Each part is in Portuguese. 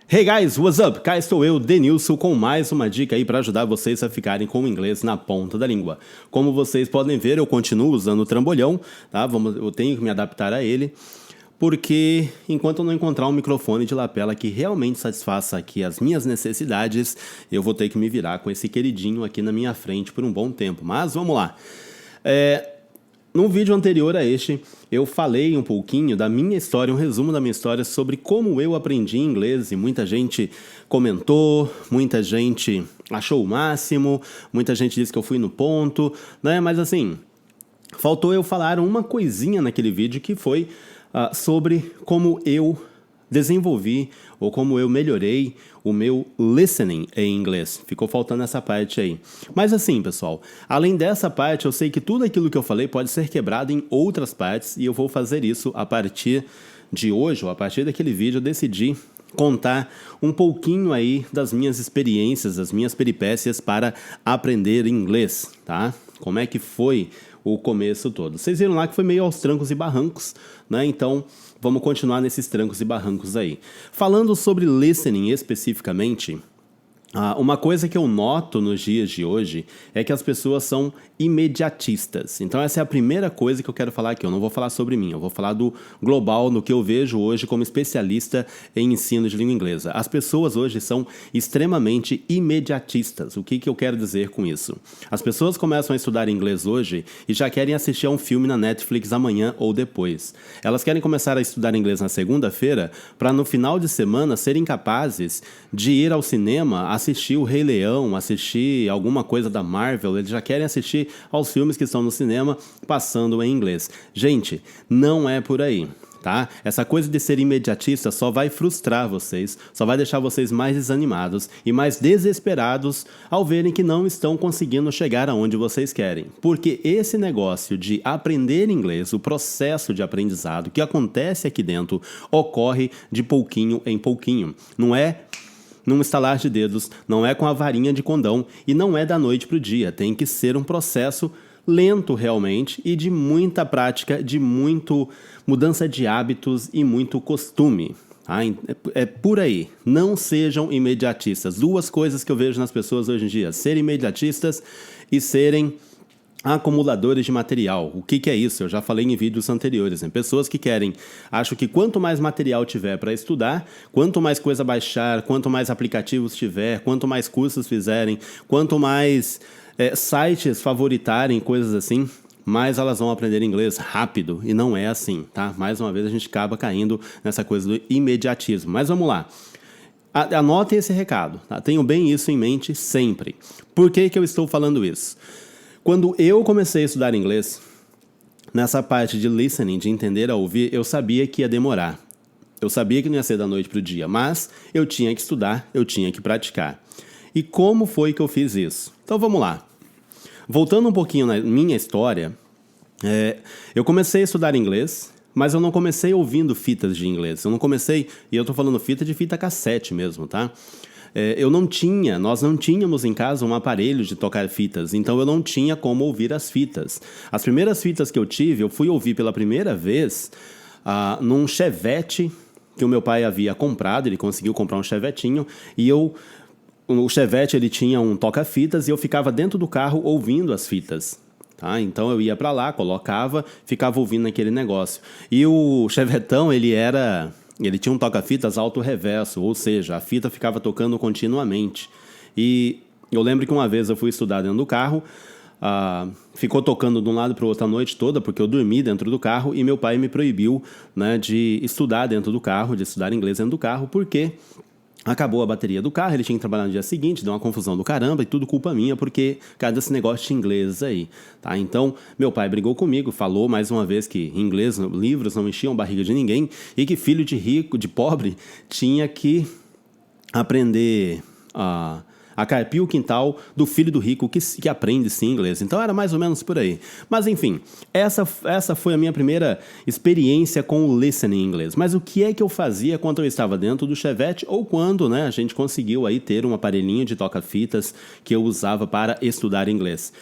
Hey guys, what's up? Cá estou eu, Denilson, com mais uma dica aí para ajudar vocês a ficarem com o inglês na ponta da língua. Como vocês podem ver, eu continuo usando o trambolhão, tá? Eu tenho que me adaptar a ele, porque enquanto eu não encontrar um microfone de lapela que realmente satisfaça aqui as minhas necessidades, eu vou ter que me virar com esse queridinho aqui na minha frente por um bom tempo. Mas vamos lá. No vídeo anterior a este, eu falei um pouquinho da minha história, um resumo da minha história sobre como eu aprendi inglês e muita gente comentou, muita gente achou o máximo, muita gente disse que eu fui no ponto, né? Mas assim, faltou eu falar uma coisinha naquele vídeo que foi sobre como eu desenvolvi ou como eu melhorei o meu listening em inglês. Ficou faltando essa parte aí. Mas assim, pessoal, além dessa parte, eu sei que tudo aquilo que eu falei pode ser quebrado em outras partes e eu vou fazer isso a partir de hoje, ou a partir daquele vídeo, eu decidi contar um pouquinho aí das minhas experiências, das minhas peripécias para aprender inglês, tá? Como é que foi o começo todo. Vocês viram lá que foi meio aos trancos e barrancos, né? Então, vamos continuar nesses trancos e barrancos aí. Falando sobre listening especificamente, uma coisa que eu noto nos dias de hoje é que as pessoas são imediatistas. Então essa é a primeira coisa que eu quero falar aqui. Eu não vou falar sobre mim, eu vou falar do global, no que eu vejo hoje como especialista em ensino de língua inglesa. As pessoas hoje são extremamente imediatistas. O que eu quero dizer com isso? As pessoas começam a estudar inglês hoje e já querem assistir a um filme na Netflix amanhã ou depois. Elas querem começar a estudar inglês na segunda-feira para no final de semana serem capazes de ir ao cinema, assistir o Rei Leão, assistir alguma coisa da Marvel. Eles já querem assistir aos filmes que estão no cinema passando em inglês. Gente, não é por aí, tá? Essa coisa de ser imediatista só vai frustrar vocês, só vai deixar vocês mais desanimados e mais desesperados ao verem que não estão conseguindo chegar aonde vocês querem. Porque esse negócio de aprender inglês, o processo de aprendizado que acontece aqui dentro, ocorre de pouquinho em pouquinho. Não é num estalar de dedos, não é com a varinha de condão e não é da noite para o dia. Tem que ser um processo lento realmente e de muita prática, de muito mudança de hábitos e muito costume. É por aí. Não sejam imediatistas. Duas coisas que eu vejo nas pessoas hoje em dia: serem imediatistas e serem acumuladores de material. O que é isso? Eu já falei em vídeos anteriores, né? Pessoas que acho que quanto mais material tiver para estudar, quanto mais coisa baixar, quanto mais aplicativos tiver, quanto mais cursos fizerem, quanto mais sites favoritarem, coisas assim, mais elas vão aprender inglês rápido. E não é assim, tá? Mais uma vez a gente acaba caindo nessa coisa do imediatismo. Mas vamos lá. Anotem esse recado, tá? Tenham bem isso em mente sempre. Por que eu estou falando isso? Quando eu comecei a estudar inglês, nessa parte de listening, de entender a ouvir, eu sabia que ia demorar. Eu sabia que não ia ser da noite para o dia, mas eu tinha que estudar, eu tinha que praticar. E como foi que eu fiz isso? Então vamos lá. Voltando um pouquinho na minha história, eu comecei a estudar inglês, mas eu não comecei ouvindo fitas de inglês. Eu não comecei, e eu estou falando fita de fita cassete mesmo, tá? Nós não tínhamos em casa um aparelho de tocar fitas, então eu não tinha como ouvir as fitas. As primeiras fitas que eu tive, eu fui ouvir pela primeira vez num Chevette que o meu pai havia comprado. Ele conseguiu comprar um Chevetinho e o Chevette ele tinha um toca-fitas e eu ficava dentro do carro ouvindo as fitas. Tá? Então eu ia para lá, colocava, ficava ouvindo aquele negócio. E o Chevetão, ele tinha um toca-fitas alto-reverso, ou seja, a fita ficava tocando continuamente. E eu lembro que uma vez eu fui estudar dentro do carro, ficou tocando de um lado para o outro a noite toda, porque eu dormi dentro do carro, e meu pai me proibiu, né, de estudar dentro do carro, de estudar inglês dentro do carro, porque acabou a bateria do carro, ele tinha que trabalhar no dia seguinte, deu uma confusão do caramba, e tudo culpa minha, porque cada esse negócio de inglês aí, tá? Então, meu pai brigou comigo, falou mais uma vez que inglês, livros não enchiam a barriga de ninguém, e que filho de rico, de pobre, tinha que aprender a carpir o quintal do filho do rico que aprende sim inglês. Então era mais ou menos por aí. Mas enfim, essa foi a minha primeira experiência com o listening em inglês. Mas o que é que eu fazia quando eu estava dentro do Chevette ou quando, né, a gente conseguiu aí ter um aparelhinho de toca-fitas que eu usava para estudar inglês?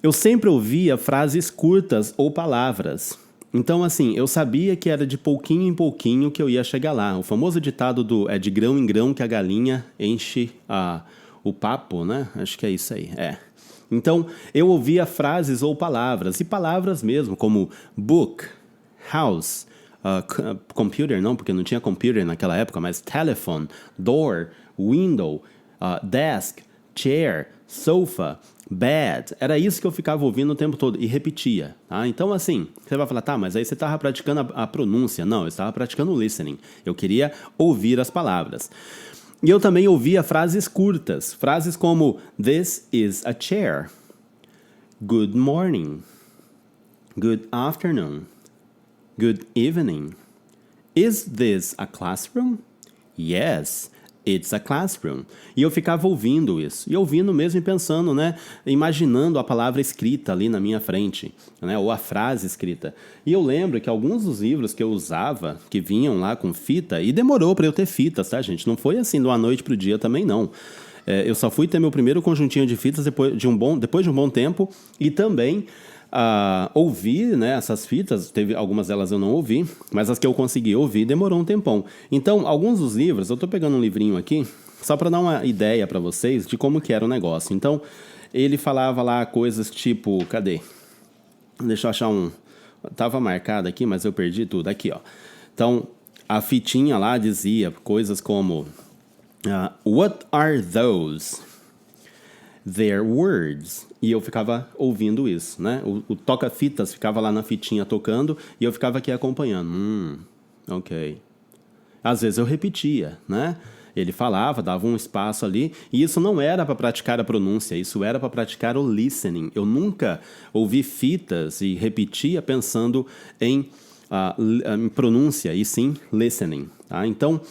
Eu sempre ouvia frases curtas ou palavras. Então, assim, eu sabia que era de pouquinho em pouquinho que eu ia chegar lá. O famoso ditado é de grão em grão que a galinha enche o papo, né? Acho que é isso aí, Então, eu ouvia frases ou palavras, e palavras mesmo, como book, house, computer, não, porque não tinha computer naquela época, mas telephone, door, window, desk, chair, sofa, bed. Era isso que eu ficava ouvindo o tempo todo e repetia. Tá? Então, assim, você vai falar, tá, mas aí você estava praticando a pronúncia. Não, eu estava praticando o listening. Eu queria ouvir as palavras. E eu também ouvia frases curtas. Frases como, this is a chair. Good morning. Good afternoon. Good evening. Is this a classroom? Yes, it's a classroom. E eu ficava ouvindo isso. E ouvindo mesmo e pensando, né? Imaginando a palavra escrita ali na minha frente, né? Ou a frase escrita. E eu lembro que alguns dos livros que eu usava, que vinham lá com fita, e demorou para eu ter fitas, tá, gente? Não foi assim de uma noite pro dia também, não. Eu só fui ter meu primeiro conjuntinho de fitas depois de um bom tempo. E também ouvir, né, essas fitas, algumas delas eu não ouvi, mas as que eu consegui ouvir demorou um tempão. Então, alguns dos livros, eu estou pegando um livrinho aqui, só para dar uma ideia para vocês de como que era o negócio. Então, ele falava lá coisas tipo, cadê? Deixa eu achar tava marcado aqui, mas eu perdi tudo. Aqui, ó. Então, a fitinha lá dizia coisas como what are those? Their words. E eu ficava ouvindo isso, né? O toca-fitas ficava lá na fitinha tocando e eu ficava aqui acompanhando. Ok. Às vezes eu repetia, né? Ele falava, dava um espaço ali, e isso não era para praticar a pronúncia, isso era para praticar o listening. Eu nunca ouvi fitas e repetia pensando em pronúncia, e sim listening. Tá? Então,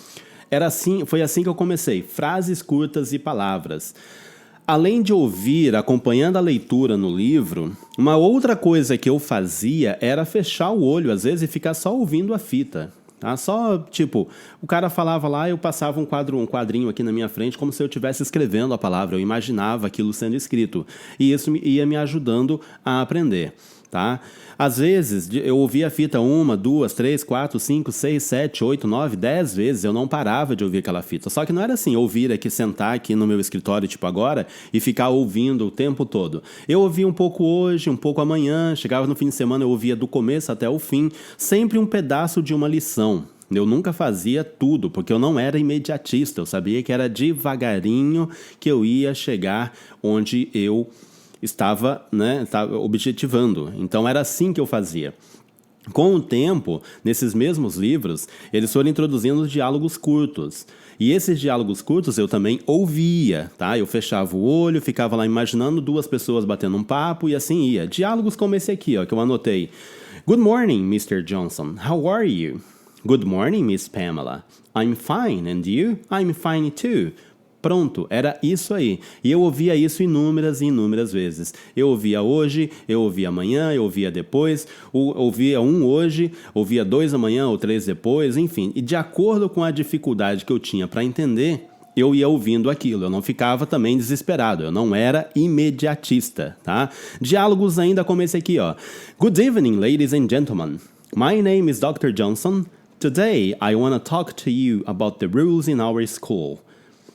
foi assim que eu comecei. Frases curtas e palavras. Além de ouvir, acompanhando a leitura no livro, uma outra coisa que eu fazia era fechar o olho, às vezes, e ficar só ouvindo a fita. Tá? Só, tipo, o cara falava lá, eu passava um quadrinho aqui na minha frente, como se eu estivesse escrevendo a palavra, eu imaginava aquilo sendo escrito. E isso ia me ajudando a aprender. Tá? Às vezes, eu ouvia a fita 1, 2, 3, 4, 5, 6, 7, 8, 9, 10 vezes. Eu não parava de ouvir aquela fita. Só que não era assim, ouvir aqui, sentar aqui no meu escritório, tipo agora, e ficar ouvindo o tempo todo. Eu ouvia um pouco hoje, um pouco amanhã, chegava no fim de semana, eu ouvia do começo até o fim, sempre um pedaço de uma lição. Eu nunca fazia tudo, porque eu não era imediatista. Eu sabia que era devagarinho que eu ia chegar onde eu estava objetivando. Então era assim que eu fazia. Com o tempo, nesses mesmos livros, eles foram introduzindo diálogos curtos. E esses diálogos curtos eu também ouvia, tá? Eu fechava o olho, ficava lá imaginando duas pessoas batendo um papo e assim ia. Diálogos como esse aqui, ó, que eu anotei. Good morning, Mr. Johnson. How are you? Good morning, Miss Pamela. I'm fine, and you? I'm fine too. Pronto, era isso aí. E eu ouvia isso inúmeras e inúmeras vezes. Eu ouvia hoje, eu ouvia amanhã, eu ouvia depois, ouvia um hoje, ouvia 2 amanhã ou 3 depois, enfim. E de acordo com a dificuldade que eu tinha para entender, eu ia ouvindo aquilo. Eu não ficava também desesperado. Eu não era imediatista, tá? Diálogos ainda como esse aqui, ó. Good evening, ladies and gentlemen. My name is Dr. Johnson. Today, I want to talk to you about the rules in our school.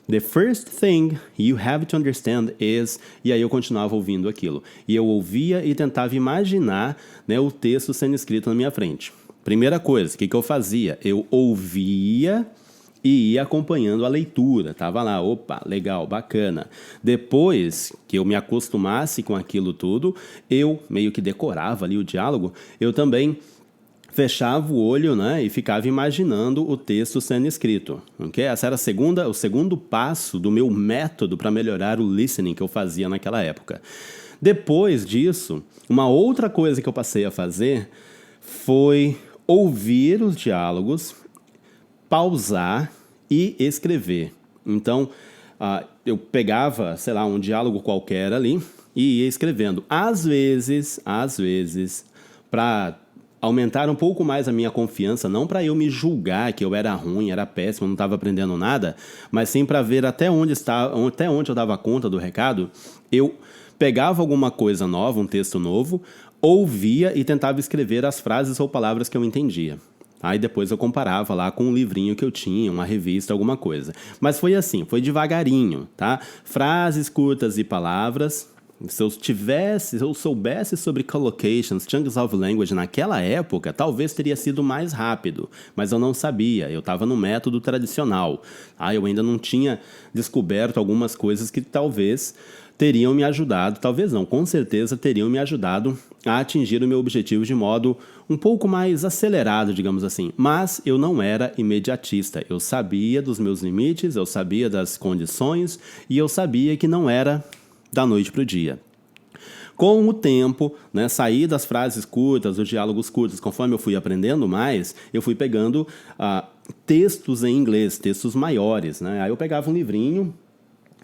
The first thing you have to understand is... E aí eu continuava ouvindo aquilo. E eu ouvia e tentava imaginar, né, o texto sendo escrito na minha frente. Primeira coisa, o que eu fazia? Eu ouvia e ia acompanhando a leitura. Tava lá, opa, legal, bacana. Depois que eu me acostumasse com aquilo tudo, eu meio que decorava ali o diálogo, eu também fechava o olho, né, e ficava imaginando o texto sendo escrito. Okay? Essa era o segundo passo do meu método para melhorar o listening que eu fazia naquela época. Depois disso, uma outra coisa que eu passei a fazer foi ouvir os diálogos, pausar e escrever. Então, eu pegava, sei lá, um diálogo qualquer ali e ia escrevendo. Às vezes, para aumentar um pouco mais a minha confiança, não para eu me julgar que eu era ruim, era péssimo, não estava aprendendo nada, mas sim para ver até onde eu dava conta do recado, eu pegava alguma coisa nova, um texto novo, ouvia e tentava escrever as frases ou palavras que eu entendia. Aí depois eu comparava lá com um livrinho que eu tinha, uma revista, alguma coisa. Mas foi assim, foi devagarinho, tá? Frases curtas e palavras. Se eu soubesse sobre collocations, chunks of language naquela época, talvez teria sido mais rápido. Mas eu não sabia, eu estava no método tradicional. Eu ainda não tinha descoberto algumas coisas que talvez teriam me ajudado, talvez não, com certeza teriam me ajudado a atingir o meu objetivo de modo um pouco mais acelerado, digamos assim. Mas eu não era imediatista. Eu sabia dos meus limites, eu sabia das condições e eu sabia que não era da noite para o dia. Com o tempo, né, saí das frases curtas, dos diálogos curtos, conforme eu fui aprendendo mais, eu fui pegando textos em inglês, textos maiores, né? Aí eu pegava um livrinho,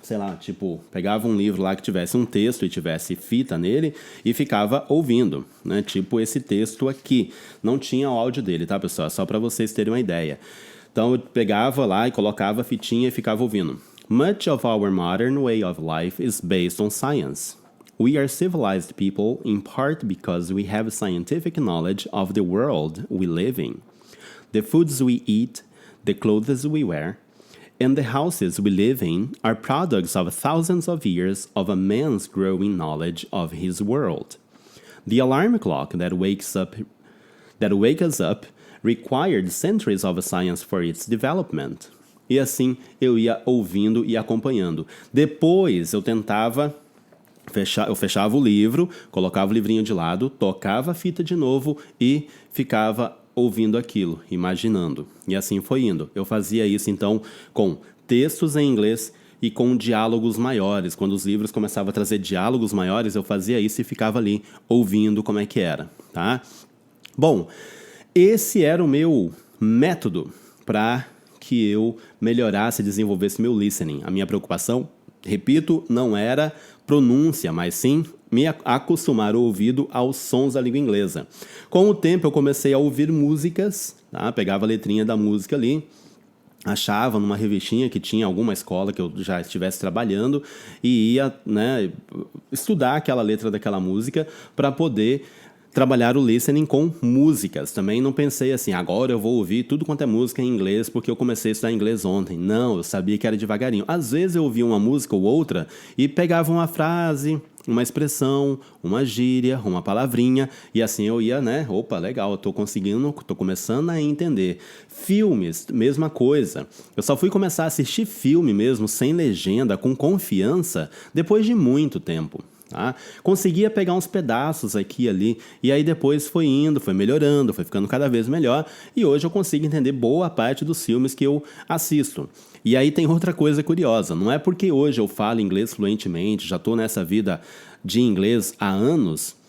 sei lá, tipo, pegava um livro lá que tivesse um texto e tivesse fita nele e ficava ouvindo, né? Tipo esse texto aqui. Não tinha o áudio dele, tá, pessoal? Só para vocês terem uma ideia. Então eu pegava lá e colocava a fitinha e ficava ouvindo. Much of our modern way of life is based on science. We are civilized people in part because we have scientific knowledge of the world we live in. The foods we eat, the clothes we wear, and the houses we live in are products of thousands of years of a man's growing knowledge of his world. The alarm clock that wakes us up required centuries of science for its development. E assim eu ia ouvindo e acompanhando. Depois eu tentava eu fechava o livro, colocava o livrinho de lado, tocava a fita de novo e ficava ouvindo aquilo, imaginando. E assim foi indo. Eu fazia isso, então, com textos em inglês e com diálogos maiores. Quando os livros começavam a trazer diálogos maiores, eu fazia isso e ficava ali ouvindo como é que era, tá? Bom, esse era o meu método para que eu melhorasse e desenvolvesse meu listening. A minha preocupação, repito, não era pronúncia, mas sim me acostumar o ouvido aos sons da língua inglesa. Com o tempo eu comecei a ouvir músicas, tá? Pegava a letrinha da música ali, achava numa revistinha que tinha alguma escola que eu já estivesse trabalhando e ia, né, estudar aquela letra daquela música para poder trabalhar o listening com músicas. Também não pensei assim, agora eu vou ouvir tudo quanto é música em inglês porque eu comecei a estudar inglês ontem. Não, eu sabia que era devagarinho. Às vezes eu ouvia uma música ou outra e pegava uma frase, uma expressão, uma gíria, uma palavrinha e assim eu ia, né? Opa, legal, eu tô começando a entender. Filmes, mesma coisa. Eu só fui começar a assistir filme mesmo, sem legenda, com confiança, depois de muito tempo. Tá? Conseguia pegar uns pedaços aqui e ali, e aí depois foi indo, foi melhorando, foi ficando cada vez melhor, e hoje eu consigo entender boa parte dos filmes que eu assisto. E aí tem outra coisa curiosa, não é porque hoje eu falo inglês fluentemente, já estou nessa vida de inglês há anos,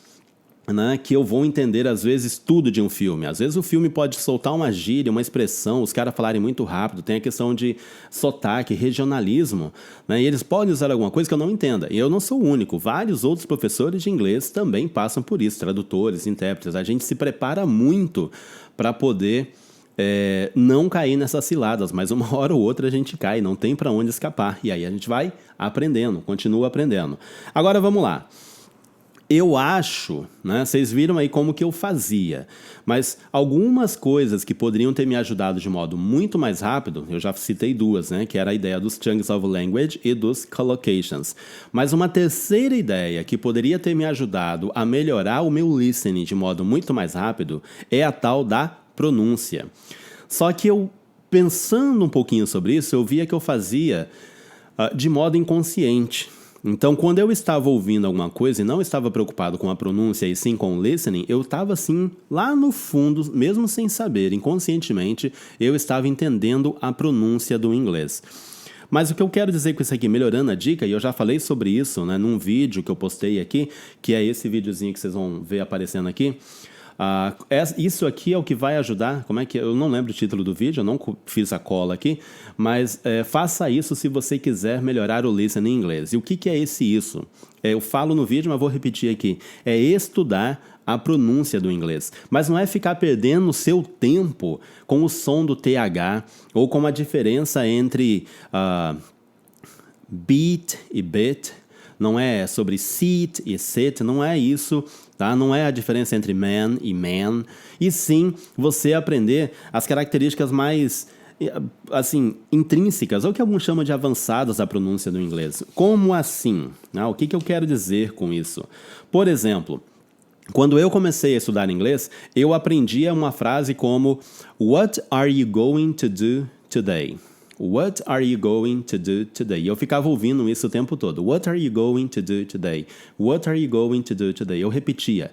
né, que eu vou entender, às vezes, tudo de um filme. Às vezes o filme pode soltar uma gíria, uma expressão, os caras falarem muito rápido, tem a questão de sotaque, regionalismo, né, e eles podem usar alguma coisa que eu não entenda. E eu não sou o único. Vários outros professores de inglês também passam por isso, tradutores, intérpretes. A gente se prepara muito para poder não cair nessas ciladas, mas uma hora ou outra a gente cai, não tem para onde escapar. E aí a gente vai aprendendo, continua aprendendo. Agora vamos lá. Eu acho, né, vocês viram aí como que eu fazia, mas algumas coisas que poderiam ter me ajudado de modo muito mais rápido, eu já citei duas, né, que era a ideia dos chunks of language e dos collocations. Mas uma terceira ideia que poderia ter me ajudado a melhorar o meu listening de modo muito mais rápido é a tal da pronúncia. Só que eu, pensando um pouquinho sobre isso, eu via que eu fazia de modo inconsciente. Então, quando eu estava ouvindo alguma coisa e não estava preocupado com a pronúncia e sim com o listening, eu estava assim, lá no fundo, mesmo sem saber, inconscientemente, eu estava entendendo a pronúncia do inglês. Mas o que eu quero dizer com isso aqui, melhorando a dica, e eu já falei sobre isso, né, num vídeo que eu postei aqui, que é esse videozinho que vocês vão ver aparecendo aqui. Isso aqui é o que vai ajudar, como é que eu não lembro o título do vídeo, eu não fiz a cola aqui, mas faça isso se você quiser melhorar o listening em inglês. E o que é isso? Eu falo no vídeo, mas vou repetir aqui. É estudar a pronúncia do inglês. Mas não é ficar perdendo o seu tempo com o som do TH ou com a diferença entre beat e bit. Não é sobre sit e sit, não é isso tá? Não é a diferença entre man e man, e sim você aprender as características mais, assim, intrínsecas, ou que alguns chamam de avançadas da pronúncia do inglês. Como assim? O que eu quero dizer com isso? Por exemplo, quando eu comecei a estudar inglês, eu aprendia uma frase como What are you going to do today? What are you going to do today? E eu ficava ouvindo isso o tempo todo. What are you going to do today? What are you going to do today? Eu repetia.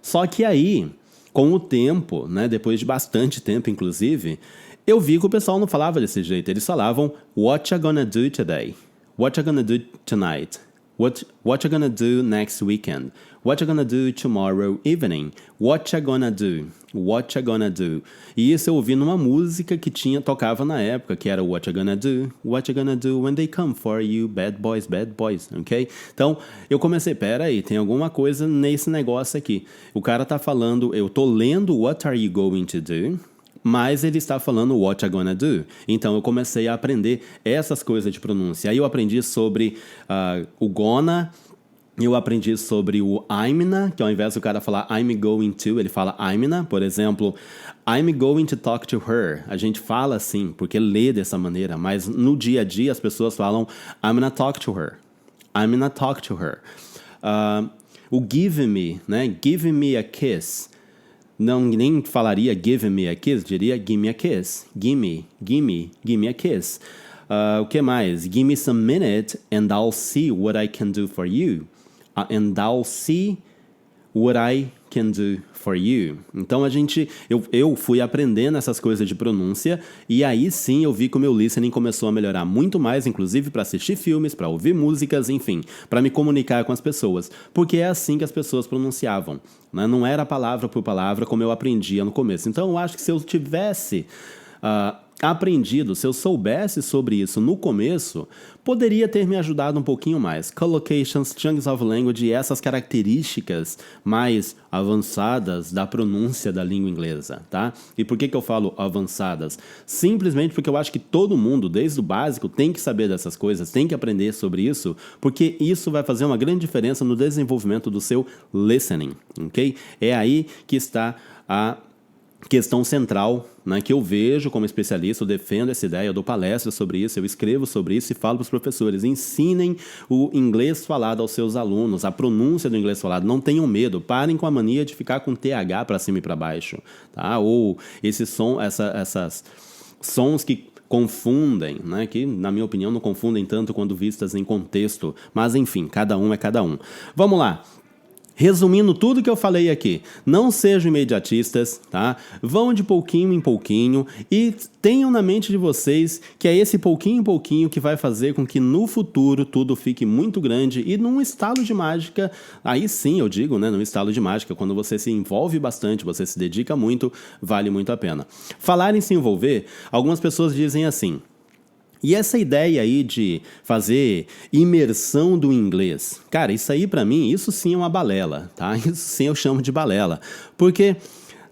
Só que aí, com o tempo, né, depois de bastante tempo, inclusive, eu vi que o pessoal não falava desse jeito. Eles falavam What you gonna do today? What you gonna do tonight? What you gonna do next weekend? What you gonna do tomorrow evening? What you gonna do? What you gonna do? E isso eu ouvi numa música que tocava na época, que era What you gonna do? What you gonna do when they come for you? Bad boys, ok? Então, eu comecei, peraí, tem alguma coisa nesse negócio aqui. O cara tá falando, eu tô lendo What are you going to do? Mas ele está falando what you gonna do. Então eu comecei a aprender essas coisas de pronúncia. Aí eu aprendi sobre o gonna, eu aprendi sobre o I'mna, que ao invés do cara falar I'm going to, ele fala I'mna. Por exemplo, I'm going to talk to her. A gente fala assim, porque lê dessa maneira, mas no dia a dia as pessoas falam I'm gonna talk to her. I'm gonna talk to her. O give me, né? Give me a kiss. Não, nem falaria give me a kiss, diria give me a kiss. Give me a kiss. O que mais? Give me some minute and I'll see what I can do for you. And I'll see what I can do for you. Então eu fui aprendendo essas coisas de pronúncia e aí sim eu vi que o meu listening começou a melhorar muito mais, inclusive para assistir filmes, para ouvir músicas, enfim, para me comunicar com as pessoas, porque é assim que as pessoas pronunciavam, né? Não era palavra por palavra como eu aprendia no começo. Então eu acho que se eu tivesse aprendido, se eu soubesse sobre isso no começo, poderia ter me ajudado um pouquinho mais. Collocations, chunks of language e essas características mais avançadas da pronúncia da língua inglesa, tá? E por que eu falo avançadas? Simplesmente porque eu acho que todo mundo, desde o básico, tem que saber dessas coisas, tem que aprender sobre isso, porque isso vai fazer uma grande diferença no desenvolvimento do seu listening, ok? É aí que está a questão central, né, que eu vejo como especialista, eu defendo essa ideia, eu dou palestras sobre isso, eu escrevo sobre isso e falo para os professores, ensinem o inglês falado aos seus alunos, a pronúncia do inglês falado, não tenham medo, parem com a mania de ficar com TH para cima e para baixo, tá? Ou esse som, essas sons que confundem, né, que na minha opinião não confundem tanto quando vistas em contexto, mas enfim, cada um é cada um. Vamos lá. Resumindo tudo que eu falei aqui, não sejam imediatistas, tá? Vão de pouquinho em pouquinho e tenham na mente de vocês que é esse pouquinho em pouquinho que vai fazer com que no futuro tudo fique muito grande e num estalo de mágica, aí sim eu digo, né, num estalo de mágica, quando você se envolve bastante, você se dedica muito, vale muito a pena. Falar em se envolver, algumas pessoas dizem assim, e essa ideia aí de fazer imersão do inglês, cara, isso aí pra mim, isso sim é uma balela, tá? Isso sim eu chamo de balela, porque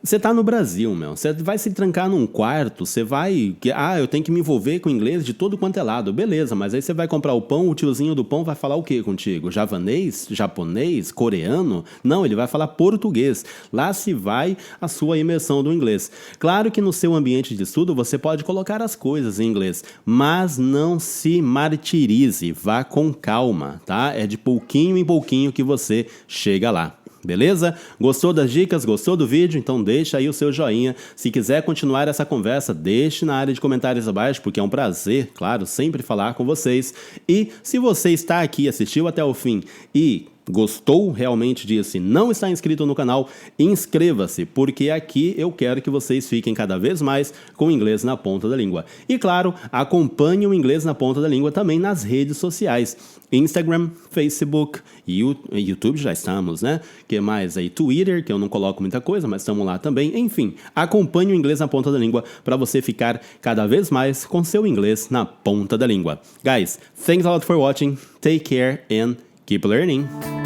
você tá no Brasil, meu, você vai se trancar num quarto, você vai, eu tenho que me envolver com inglês de todo quanto é lado, beleza, mas aí você vai comprar o pão, o tiozinho do pão vai falar o quê contigo? Javanês? Japonês? Coreano? Não, ele vai falar português. Lá se vai a sua imersão do inglês. Claro que no seu ambiente de estudo você pode colocar as coisas em inglês, mas não se martirize, vá com calma, tá? É de pouquinho em pouquinho que você chega lá. Beleza? Gostou das dicas? Gostou do vídeo? Então deixa aí o seu joinha. Se quiser continuar essa conversa, deixe na área de comentários abaixo, porque é um prazer, claro, sempre falar com vocês. E se você está aqui, assistiu até o fim e gostou realmente disso e não está inscrito no canal, inscreva-se, porque aqui eu quero que vocês fiquem cada vez mais com o inglês na ponta da língua. E claro, acompanhe o inglês na ponta da língua também nas redes sociais. Instagram, Facebook, YouTube já estamos, né? Que mais aí? Twitter, que eu não coloco muita coisa, mas estamos lá também. Enfim, acompanhe o inglês na ponta da língua para você ficar cada vez mais com seu inglês na ponta da língua. Guys, thanks a lot for watching. Take care and keep learning.